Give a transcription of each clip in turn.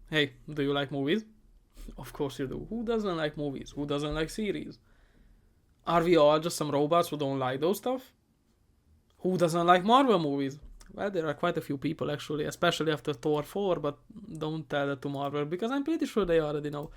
Hey, do you like movies? Of course you do. Who doesn't like movies? Who doesn't like series? Are we all just some robots who don't like those stuff? Who doesn't like Marvel movies? Well, there are quite a few people actually, especially after Thor 4, but don't tell that to Marvel because I'm pretty sure they already know.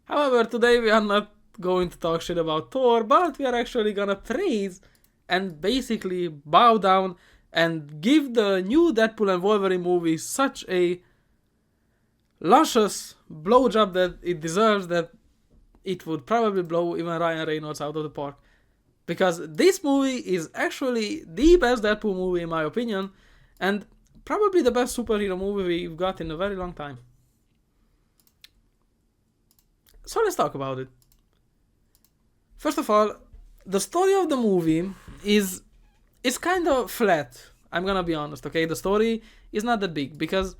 However, today we are not going to talk shit about Thor, but we are actually gonna praise and basically bow down and give the new Deadpool and Wolverine movie such a luscious blowjob that it deserves, that it would probably blow even Ryan Reynolds out of the park. Because this movie is actually the best Deadpool movie in my opinion, and probably the best superhero movie we've got in a very long time. So let's talk about it. First of all, the story of the movie is kind of flat. I'm gonna be honest, okay? The story is not that big because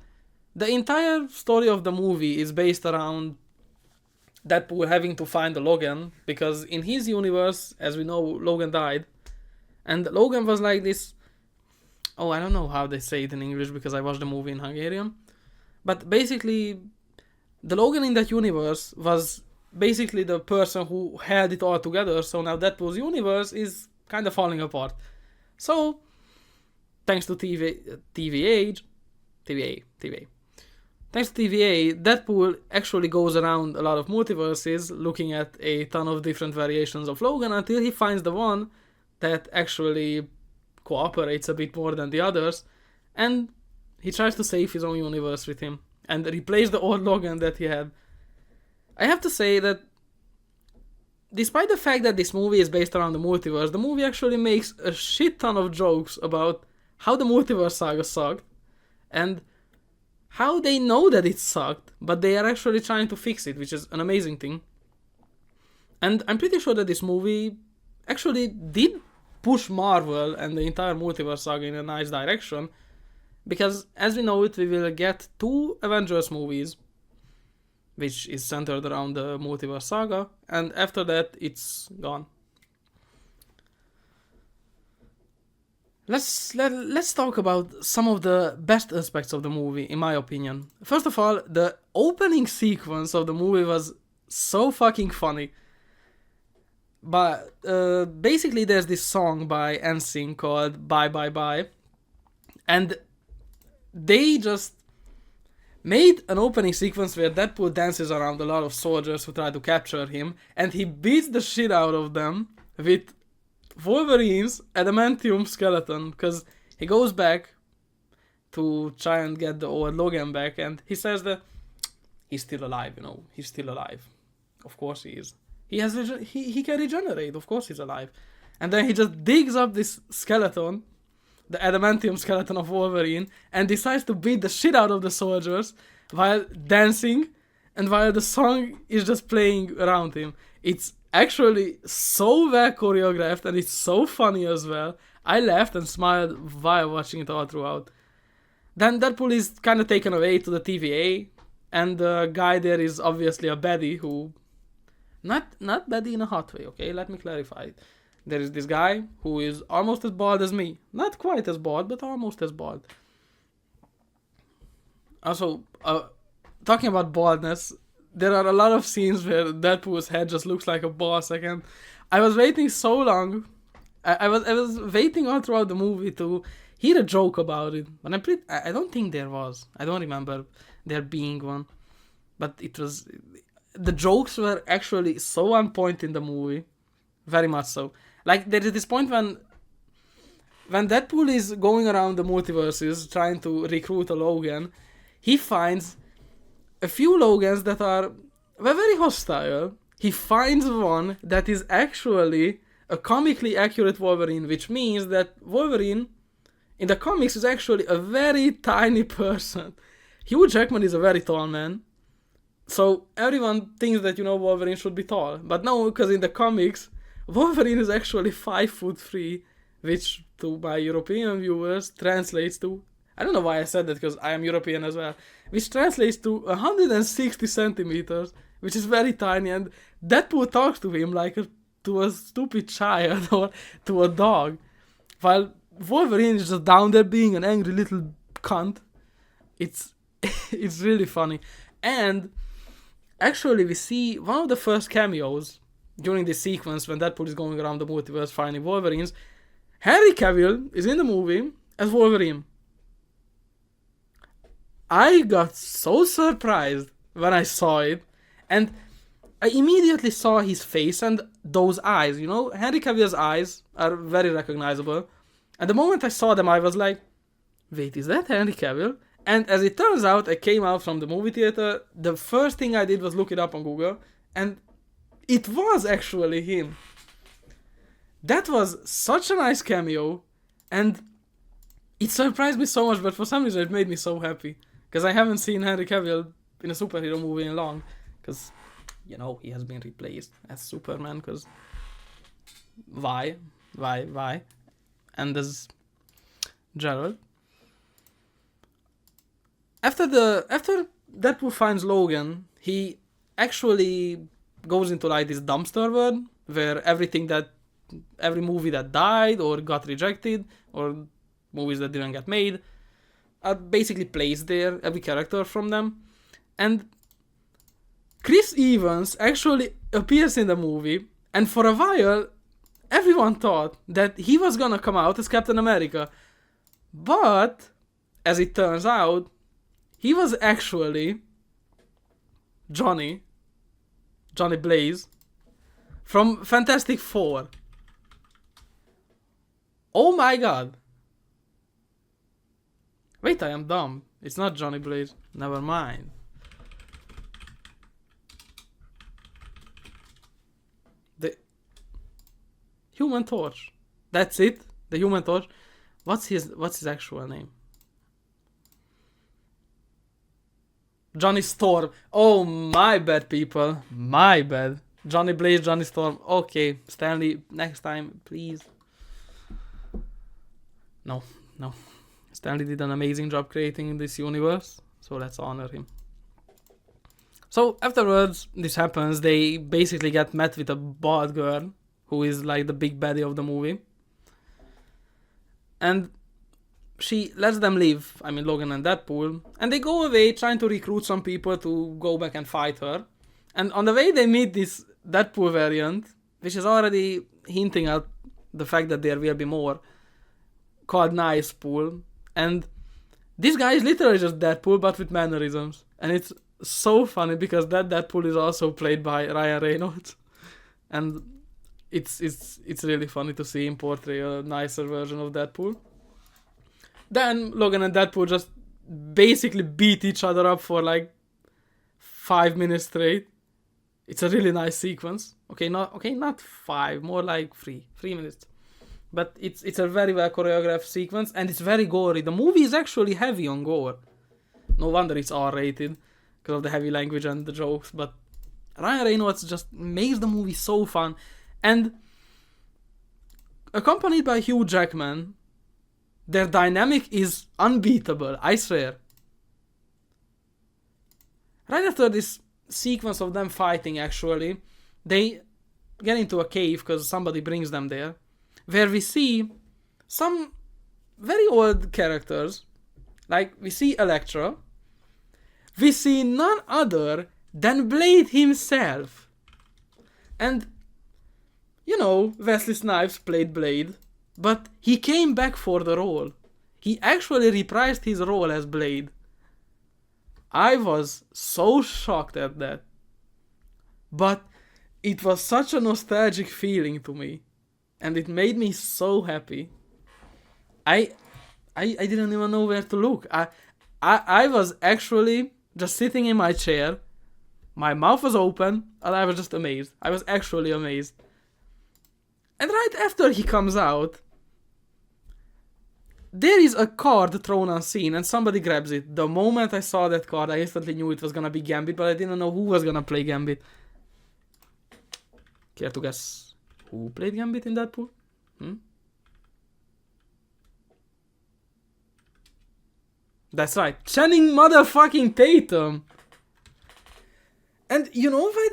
the entire story of the movie is based around Deadpool having to find Logan because in his universe, as we know, Logan died, and Logan was like this. Oh, I don't know how they say it in English because I watched the movie in Hungarian, but basically, the Logan in that universe was basically the person who held it all together. So now Deadpool's universe is kind of falling apart. So, thanks to TVA, thanks to TVA, Deadpool actually goes around a lot of multiverses looking at a ton of different variations of Logan until he finds the one that actually cooperates a bit more than the others, and he tries to save his own universe with him and replace the old Logan that he had. I have to say that despite the fact that this movie is based around the multiverse, the movie actually makes a shit ton of jokes about how the multiverse saga sucked and how they know that it sucked, but they are actually trying to fix it, which is an amazing thing. And I'm pretty sure that this movie actually did push Marvel and the entire multiverse saga in a nice direction, because as we know it, we will get 2 Avengers movies, which is centered around the multiverse saga, and after that, it's gone. Let's talk about some of the best aspects of the movie, in my opinion. First of all, the opening sequence of the movie was so fucking funny. But basically, there's this song by NSYNC called "Bye Bye Bye," and they just made an opening sequence where Deadpool dances around a lot of soldiers who try to capture him, and he beats the shit out of them with Wolverine's adamantium skeleton, because he goes back to try and get the old Logan back, and he says that he's still alive, he's still alive. Of course he is. He can regenerate, of course he's alive. And then he just digs up this skeleton, the adamantium skeleton of Wolverine, and decides to beat the shit out of the soldiers while dancing and while the song is just playing around him. It's actually so well choreographed and it's so funny as well. I laughed and smiled while watching it all throughout. Then Deadpool is kind of taken away to the TVA, and the guy there is obviously a baddie who... Not baddie in a hot way, okay? Let me clarify. There is this guy who is almost as bald as me. Not quite as bald, but almost as bald. Also, talking about baldness, there are a lot of scenes where Deadpool's head just looks like a ball sack, and I was waiting so long. I was waiting all throughout the movie to hear a joke about it, but I don't think there was. I don't remember there being one, but it was. The jokes were actually so on point in the movie, very much so. Like there is this point when Deadpool is going around the multiverses trying to recruit a Logan, he finds a few Logans that are very hostile. He finds one that is actually a comically accurate Wolverine, which means that Wolverine in the comics is actually a very tiny person. Hugh Jackman is a very tall man. So everyone thinks that, Wolverine should be tall. But no, because in the comics, Wolverine is actually 5'3", which to my European viewers translates to... I don't know why I said that, because I am European as well. Which translates to 160 centimeters, which is very tiny. And Deadpool talks to him like to a stupid child or to a dog. While Wolverine is just down there being an angry little cunt. It's really funny. And actually, we see one of the first cameos during this sequence when Deadpool is going around the multiverse finding Wolverines. Henry Cavill is in the movie as Wolverine. I got so surprised when I saw it, and I immediately saw his face and those eyes. You know, Henry Cavill's eyes are very recognizable. And the moment I saw them, I was like, wait, is that Henry Cavill? And as it turns out, I came out from the movie theater. The first thing I did was look it up on Google, and it was actually him. That was such a nice cameo, and it surprised me so much, but for some reason it made me so happy. Because I haven't seen Henry Cavill in a superhero movie in long. Because, you know, he has been replaced as Superman, because why? And there's Gerald. After Deadpool finds Logan, he actually goes into like this dumpster world where every movie that died or got rejected or movies that didn't get made are basically placed there, every character from them. And Chris Evans actually appears in the movie, and for a while everyone thought that he was gonna come out as Captain America. But as it turns out, he was actually Johnny Blaze from Fantastic Four. Oh my god. Wait, I am dumb. It's not Johnny Blaze. Never mind. The Human Torch. That's it. The Human Torch. What's his actual name? Johnny Storm. Oh, my bad, people. My bad. Johnny Blaze, Johnny Storm. Okay, Stanley, next time, please. No. Stanley did an amazing job creating this universe, so let's honor him. So afterwards, this happens. They basically get met with a bald girl, who is like the big baddie of the movie. And she lets them leave, I mean Logan and Deadpool, and they go away trying to recruit some people to go back and fight her. And on the way they meet this Deadpool variant, which is already hinting at the fact that there will be more, called Nice Pool. And this guy is literally just Deadpool but with mannerisms. And it's so funny because that Deadpool is also played by Ryan Reynolds. And it's really funny to see him portray a nicer version of Deadpool. Then Logan and Deadpool just basically beat each other up for like 5 minutes straight. It's a really nice sequence. Not 5, more like 3 minutes. But it's a very well choreographed sequence, and it's very gory. The movie is actually heavy on gore. No wonder it's R-rated because of the heavy language and the jokes. But Ryan Reynolds just makes the movie so fun, and accompanied by Hugh Jackman, their dynamic is unbeatable, I swear. Right after this sequence of them fighting, actually, they get into a cave because somebody brings them there, where we see some very old characters. Like, we see Elektra. We see none other than Blade himself. And, you know, Wesley Snipes played Blade, but he came back for the role. He actually reprised his role as Blade. I was so shocked at that. But it was such a nostalgic feeling to me. And it made me so happy. I didn't even know where to look. I was actually just sitting in my chair. My mouth was open and I was just amazed. I was actually amazed. And right after he comes out, there is a card thrown on scene and somebody grabs it. The moment I saw that card, I instantly knew it was gonna be Gambit, but I didn't know who was gonna play Gambit. Care to guess who played Gambit in Deadpool? That's right, Channing motherfucking Tatum. And you know why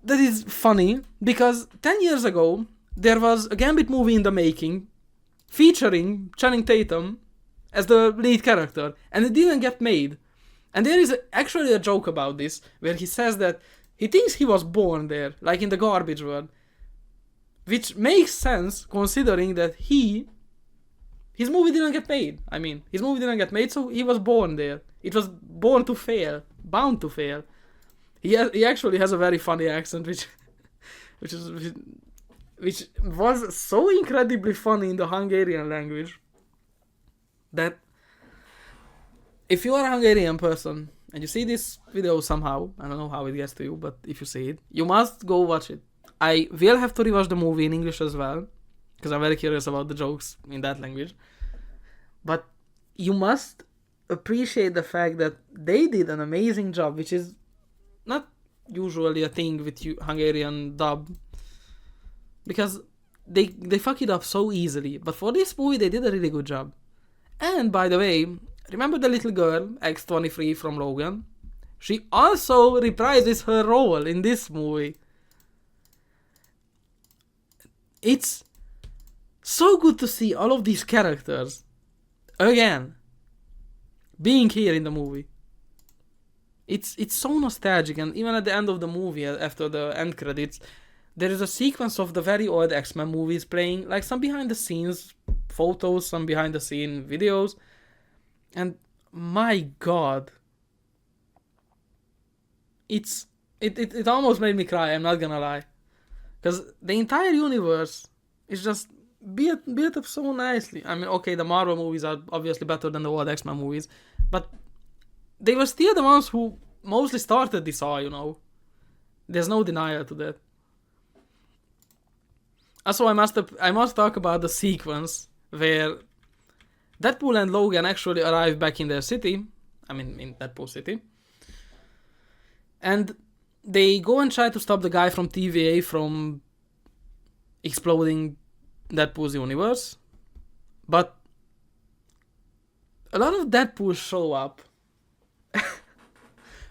that is funny? Because 10 years ago, there was a Gambit movie in the making featuring Channing Tatum as the lead character, and it didn't get made. And there is actually a joke about this, where he says that he thinks he was born there, like in the garbage world. Which makes sense, considering that his movie didn't get made. I mean, his movie didn't get made, so he was born there. It was born to fail, bound to fail. He actually has a very funny accent, which was so incredibly funny in the Hungarian language that if you are a Hungarian person and you see this video somehow, I don't know how it gets to you, but if you see it, you must go watch it. I will have to rewatch the movie in English as well, because I'm very curious about the jokes in that language. But you must appreciate the fact that they did an amazing job, which is not usually a thing with Hungarian dub, because they fuck it up so easily. But for this movie, they did a really good job. And by the way, remember the little girl, X-23 from Logan? She also reprises her role in this movie. It's so good to see all of these characters again being here in the movie. It's so nostalgic, and even at the end of the movie, after the end credits, there is a sequence of the very old X-Men movies playing, like some behind the scenes photos, some behind the scene videos, and my god, it almost made me cry, I'm not gonna lie. Because the entire universe is just built up so nicely. I mean, okay, the Marvel movies are obviously better than the old X-Men movies, but they were still the ones who mostly started this all, you know. There's no denial to that. Also, I must talk about the sequence where Deadpool and Logan actually arrive back in their city. I mean, in Deadpool City. And they go and try to stop the guy from TVA from exploding Deadpool's universe. But a lot of Deadpool show up.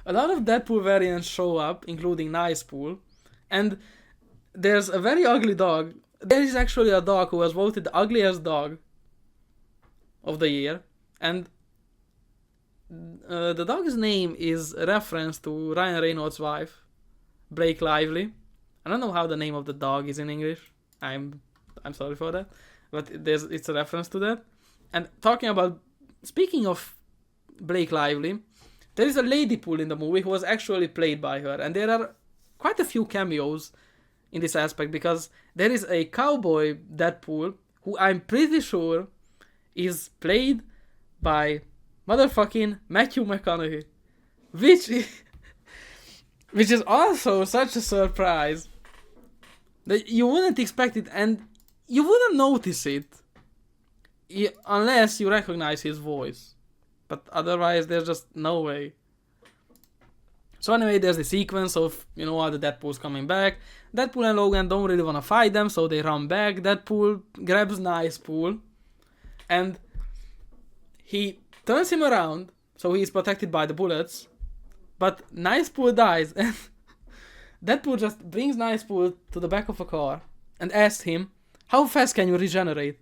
A lot of Deadpool variants show up, including Nicepool. And there's a very ugly dog. There is actually a dog who was voted the ugliest dog of the year. And the dog's name is a reference to Ryan Reynolds' wife, Blake Lively. I don't know how the name of the dog is in English. I'm sorry for that. But it's a reference to that. And speaking of Blake Lively, there is a Ladypool in the movie who was actually played by her. And there are quite a few cameos in this aspect, because there is a cowboy Deadpool who I'm pretty sure is played by motherfucking Matthew McConaughey, which is also such a surprise that you wouldn't expect it, and you wouldn't notice it unless you recognize his voice, but otherwise there's just no way. So anyway, there's the sequence of, you know, all the Deadpools coming back. Deadpool and Logan don't really want to fight them, so they run back. Deadpool grabs Nicepool, and he turns him around, so he's protected by the bullets. But Nicepool dies, and Deadpool just brings Nicepool to the back of a car and asks him, "How fast can you regenerate?"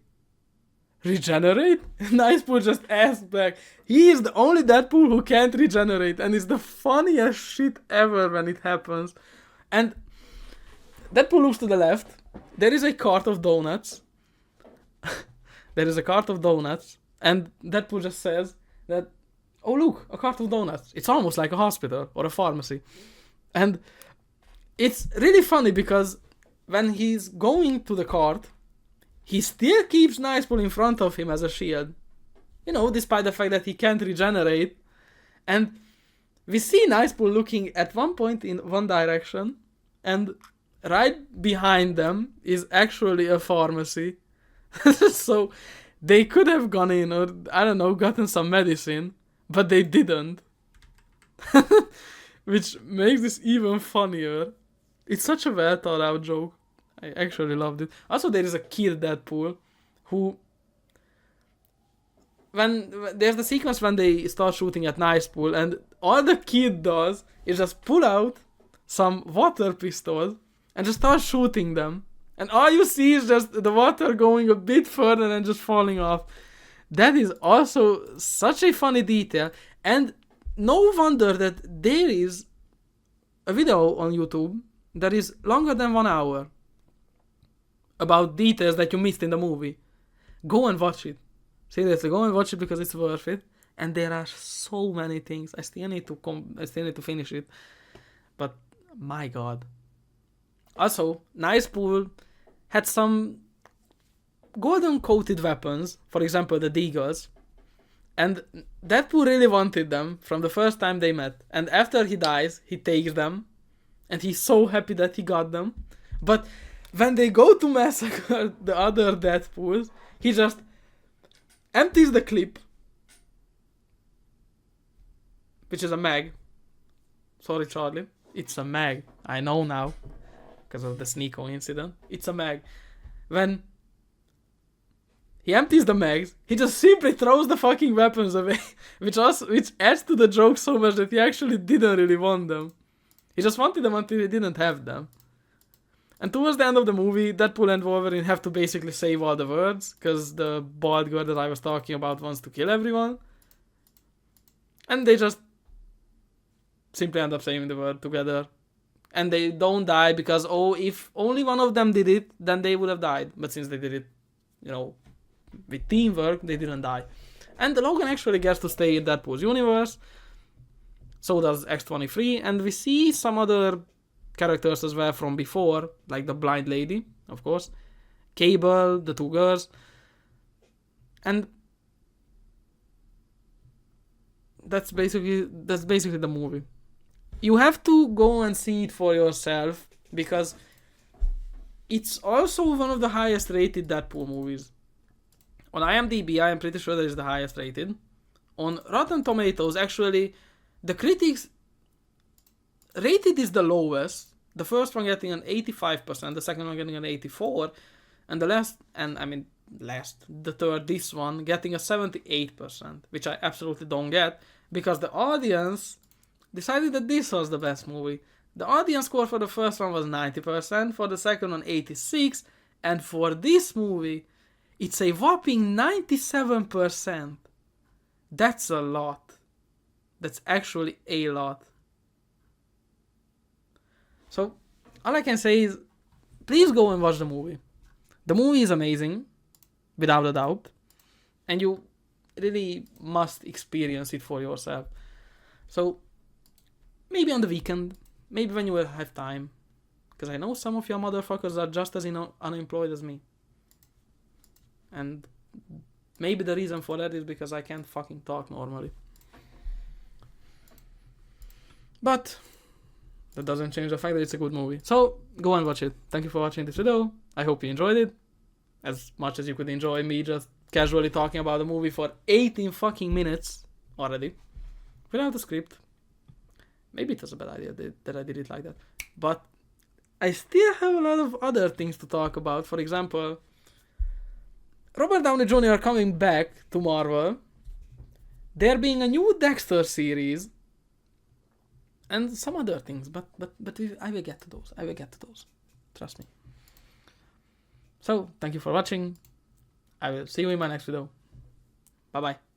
Regenerate? Nicepool just asks back. He is the only Deadpool who can't regenerate, and it's the funniest shit ever when it happens. And Deadpool looks to the left. There is a cart of donuts. And Deadpool just says that, "Oh look, a cart of donuts. It's almost like a hospital or a pharmacy." And it's really funny because when he's going to the cart, he still keeps Nicepool in front of him as a shield. You know, despite the fact that he can't regenerate. And we see Nicepool looking at one point in one direction, and right behind them is actually a pharmacy. So they could have gone in, or I don't know, gotten some medicine, but they didn't. Which makes this even funnier. It's such a well thought out joke. I actually loved it. Also, there is a kid Deadpool who, when there's the sequence when they start shooting at Nicepool, and all the kid does is just pull out some water pistols and just start shooting them. And all you see is just the water going a bit further and just falling off. That is also such a funny detail. And no wonder that there is a video on YouTube that is longer than 1 hour about details that you missed in the movie. Go and watch it. Seriously, go and watch it because it's worth it. And there are so many things. I still need to finish it. But my god. Also, nice pool. Had some golden coated weapons. For example, the Deagles. And Deadpool really wanted them from the first time they met. And after he dies, he takes them. And he's so happy that he got them. But when they go to massacre the other Deadpools, he just empties the clip. Which is a mag. Sorry, Charlie. It's a mag. I know now. Because of the Sneeko incident. It's a mag. When he empties the mags, he just simply throws the fucking weapons away. which adds to the joke so much that he actually didn't really want them. He just wanted them until he didn't have them. And towards the end of the movie, Deadpool and Wolverine have to basically save all the words. Because the bald girl that I was talking about wants to kill everyone. And they just simply end up saying the word together. And they don't die because, if only one of them did it, then they would have died. But since they did it, with teamwork, they didn't die. And Logan actually gets to stay in Deadpool's universe. So does X-23. And we see some other characters as well from before, like the blind lady, of course. Cable, the 2 girls. And that's basically the movie. You have to go and see it for yourself because it's also one of the highest rated Deadpool movies. On IMDb, I am pretty sure that is the highest rated. On Rotten Tomatoes, actually, the critics rated is the lowest. The first one getting an 85%, the second one getting an 84%, and the third, this one, getting a 78%, which I absolutely don't get, because the audience decided that this was the best movie. The audience score for the first one was 90%, for the second one 86%, and for this movie, it's a whopping 97%. That's a lot. That's actually a lot. So, all I can say is, please go and watch the movie. The movie is amazing, without a doubt, and you really must experience it for yourself. So, maybe on the weekend, maybe when you will have time, because I know some of your motherfuckers are just as unemployed as me. And maybe the reason for that is because I can't fucking talk normally. But that doesn't change the fact that it's a good movie. So, go and watch it. Thank you for watching this video. I hope you enjoyed it. As much as you could enjoy me just casually talking about the movie for 18 fucking minutes already. Without a script. Maybe it was a bad idea that I did it like that. But I still have a lot of other things to talk about. For example, Robert Downey Jr. coming back to Marvel. There being a new Dexter series. And some other things. But I will get to those. Trust me. So, thank you for watching. I will see you in my next video. Bye bye.